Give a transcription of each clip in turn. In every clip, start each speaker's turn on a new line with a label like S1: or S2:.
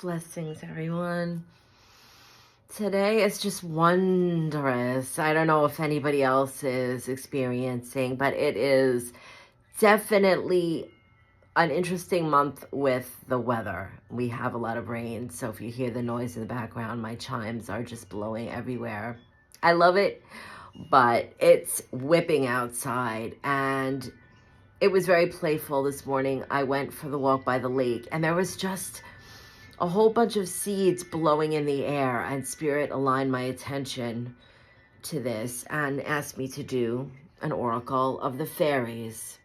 S1: Blessings, everyone. Today is just wondrous. I don't know if anybody else is experiencing, but it is definitely an interesting month with the weather. We have a lot of rain, so if you hear the noise in the background, my chimes are just blowing everywhere. I love it, but it's whipping outside, and it was very playful this morning. I went for the walk by the lake, and there was just a whole bunch of seeds blowing in the air, and Spirit aligned my attention to this and asked me to do an oracle of the fairies.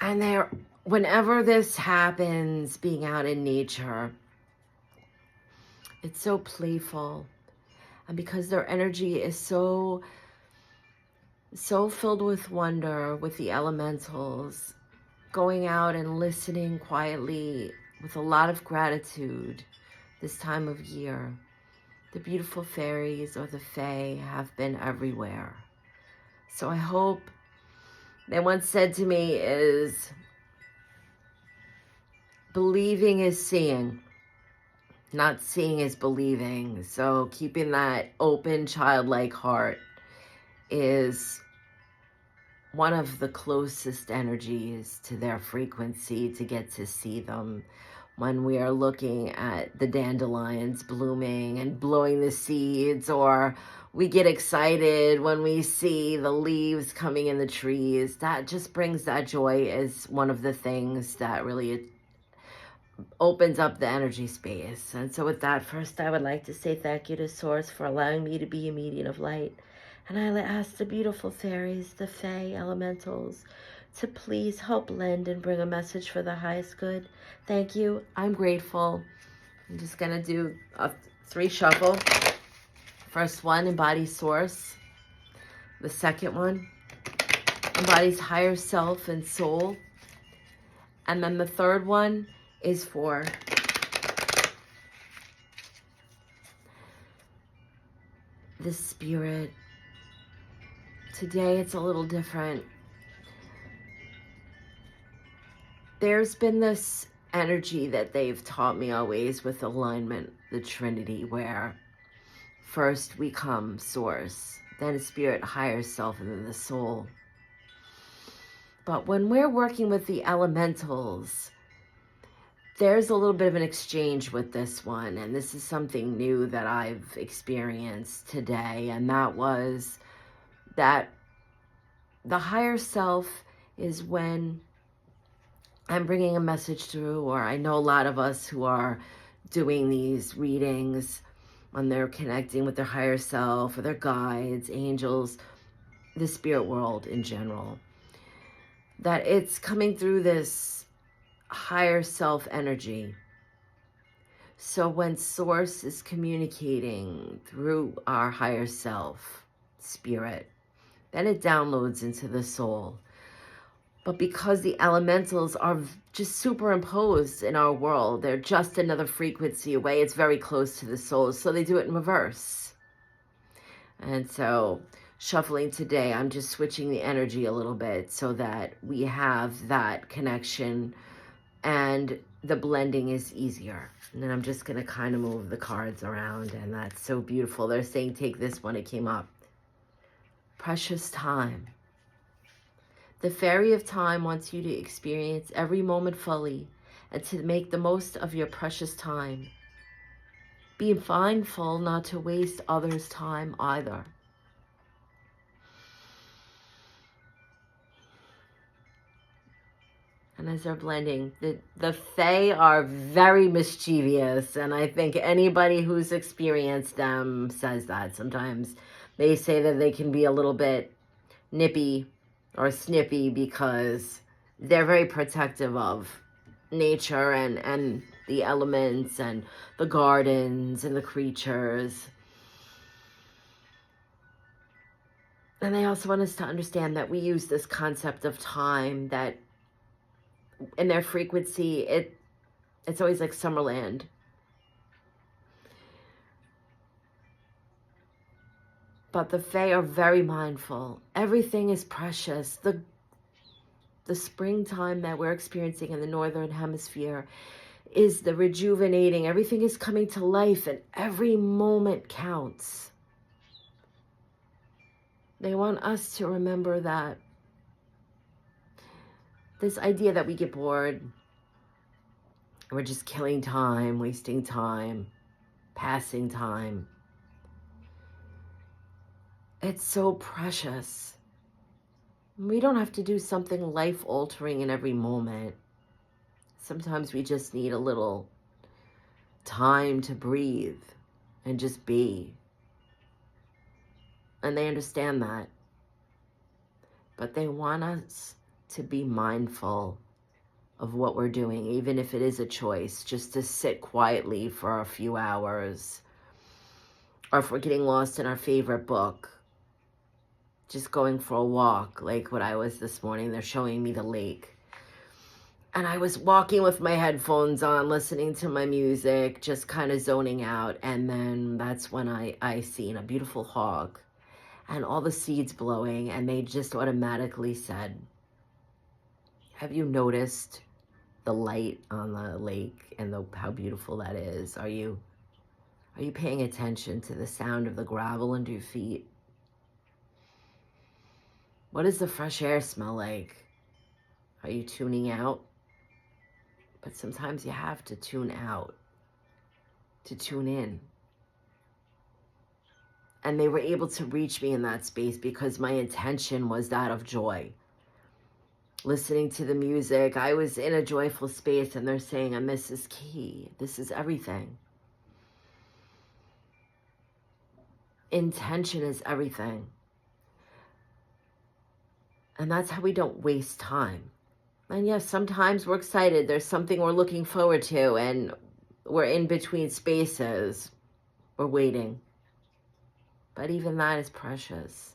S1: And whenever this happens, being out in nature, it's so playful. And because their energy is so filled with wonder, with the elementals, going out and listening quietly with a lot of gratitude this time of year. The beautiful fairies, or the fae, have been everywhere. So I hope, they once said to me, is believing is seeing, not seeing is believing. So keeping that open, childlike heart is one of the closest energies to their frequency, to get to see them when we are looking at the dandelions blooming and blowing the seeds, or we get excited when we see the leaves coming in the trees. That just brings that joy, as one of the things that really opens up the energy space. And so with that, first I would like to say thank you to Source for allowing me to be a medium of light. And I ask the beautiful fairies, the fae elementals, to please help lend and bring a message for the highest good. Thank you. I'm grateful. I'm just going to do a 3 shuffle. First one embodies Source. The second one embodies higher self and soul. And then the third one is for the spirit. Today it's a little different. There's been this energy that they've taught me always with alignment, the Trinity, where first we come Source, then spirit, higher self, and then the soul. But when we're working with the elementals, there's a little bit of an exchange with this one, and this is something new that I've experienced today, and that was that the higher self is when I'm bringing a message through, or I know a lot of us who are doing these readings when they're connecting with their higher self, or their guides, angels, the spirit world in general, that it's coming through this higher self energy. So when Source is communicating through our higher self, spirit, then it downloads into the soul. But because the elementals are just superimposed in our world, they're just another frequency away. It's very close to the soul, so they do it in reverse. And so shuffling today, I'm just switching the energy a little bit so that we have that connection and the blending is easier. And then I'm just going to kind of move the cards around, and that's so beautiful. They're saying take this one. It came up. Precious time. The fairy of time wants you to experience every moment fully and to make the most of your precious time. Be mindful not to waste others' time either. And as they're blending, the fae are very mischievous, and I think anybody who's experienced them says that. Sometimes they say that they can be a little bit nippy or snippy because they're very protective of nature and the elements and the gardens and the creatures. And they also want us to understand that we use this concept of time, that in their frequency, it's always like Summerland. But the fae are very mindful. Everything is precious. The springtime that we're experiencing in the northern hemisphere is the rejuvenating. Everything is coming to life and every moment counts. They want us to remember that this idea that we get bored, we're just killing time, wasting time, passing time. It's so precious. We don't have to do something life-altering in every moment. Sometimes we just need a little time to breathe and just be. And they understand that. But they want us to be mindful of what we're doing, even if it is a choice, just to sit quietly for a few hours. Or if we're getting lost in our favorite book, just going for a walk, like what I was this morning. They're showing me the lake. And I was walking with my headphones on, listening to my music, just kind of zoning out. And then that's when I seen a beautiful hog and all the seeds blowing. And they just automatically said, have you noticed the light on the lake and how beautiful that is? Are you paying attention to the sound of the gravel under your feet? What does the fresh air smell like? Are you tuning out? But sometimes you have to tune out to tune in. And they were able to reach me in that space because my intention was that of joy. Listening to the music, I was in a joyful space, and they're saying, and this is key. This is everything. Intention is everything. And that's how we don't waste time. And yes, sometimes we're excited. There's something we're looking forward to, and we're in between spaces. We're waiting. But even that is precious.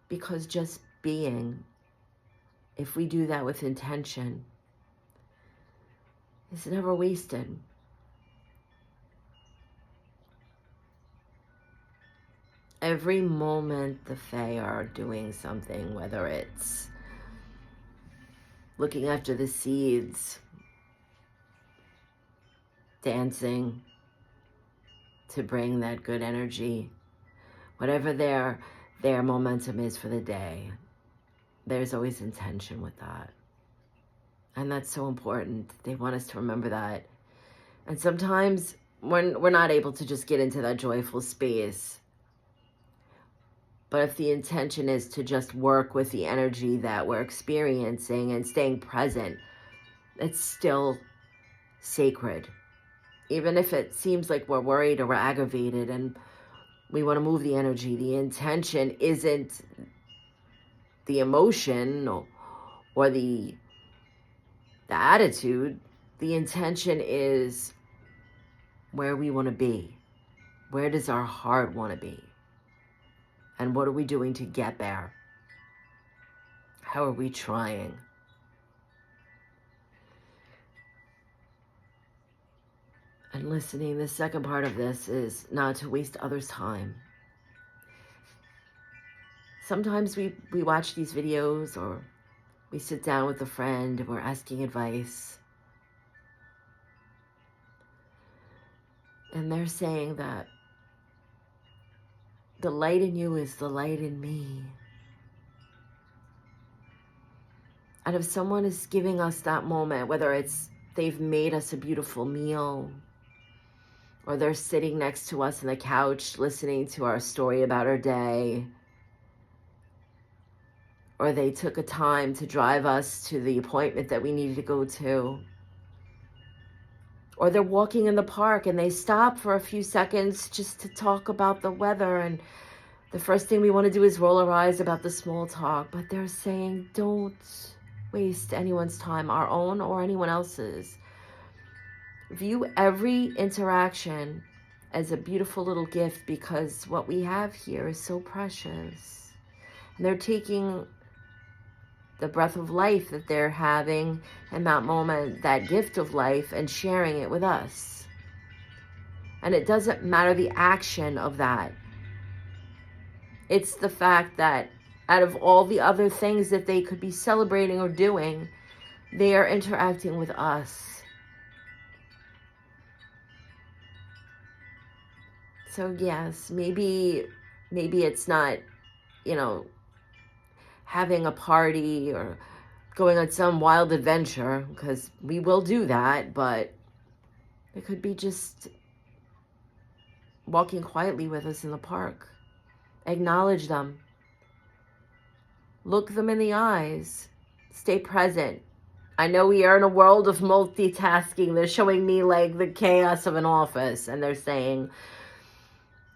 S1: Because just being, if we do that with intention, is never wasted. Every moment the Fae are doing something, whether it's looking after the seeds, dancing to bring that good energy, whatever their momentum is for the day, there's always intention with that. And that's so important. They want us to remember that. And sometimes we're not able to just get into that joyful space. But if the intention is to just work with the energy that we're experiencing and staying present, it's still sacred. Even if it seems like we're worried or we're aggravated and we want to move the energy, the intention isn't the emotion or the attitude. The intention is where we want to be. Where does our heart want to be? And what are we doing to get there? How are we trying? And listening, the second part of this is not to waste others' time. Sometimes we watch these videos, or we sit down with a friend and we're asking advice. And they're saying that the light in you is the light in me. And if someone is giving us that moment, whether it's they've made us a beautiful meal, or they're sitting next to us on the couch listening to our story about our day, or they took a time to drive us to the appointment that we needed to go to, or they're walking in the park and they stop for a few seconds just to talk about the weather, and the first thing we want to do is roll our eyes about the small talk, but they're saying don't waste anyone's time, our own or anyone else's. View every interaction as a beautiful little gift, because what we have here is so precious. And they're taking the breath of life that they're having in that moment, that gift of life, and sharing it with us. And it doesn't matter the action of that. It's the fact that out of all the other things that they could be celebrating or doing, They are interacting with us. So yes, maybe it's not, you know, having a party or going on some wild adventure, because we will do that, but it could be just walking quietly with us in the park. Acknowledge them. Look them in the eyes. Stay present. I know we are in a world of multitasking. They're showing me like the chaos of an office, and they're saying,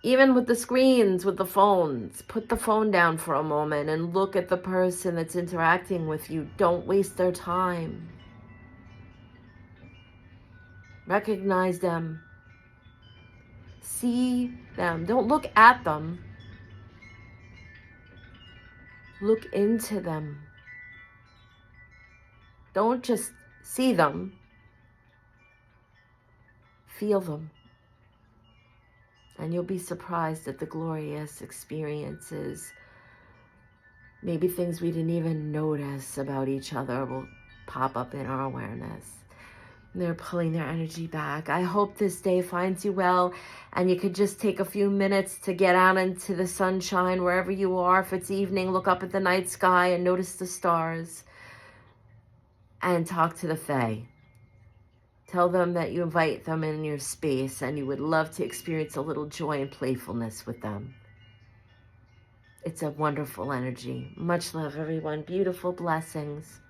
S1: even with the screens, with the phones, put the phone down for a moment and look at the person that's interacting with you. Don't waste their time. Recognize them. See them. Don't look at them. Look into them. Don't just see them. Feel them. And you'll be surprised at the glorious experiences. Maybe things we didn't even notice about each other will pop up in our awareness. They're pulling their energy back. I hope this day finds you well, and you could just take a few minutes to get out into the sunshine wherever you are. If it's evening, look up at the night sky and notice the stars, and talk to the Fae. Tell them that you invite them in your space and you would love to experience a little joy and playfulness with them. It's a wonderful energy. Much love, everyone. Beautiful blessings.